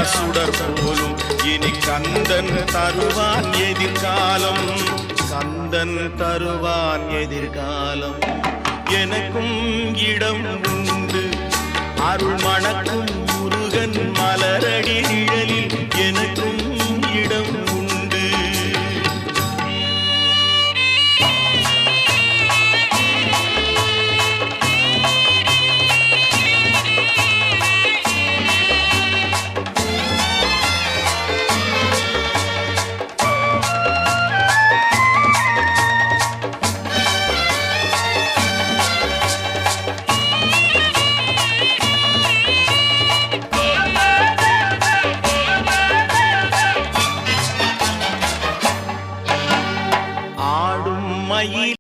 சுடர் போலும் இனி கந்தன் தருவான் எதிர்காலம். கந்தன் தருவான் எதிர்காலம். எனக்கும் இடம் உண்டு அருள் மணக்கும் முருகன் மலரடி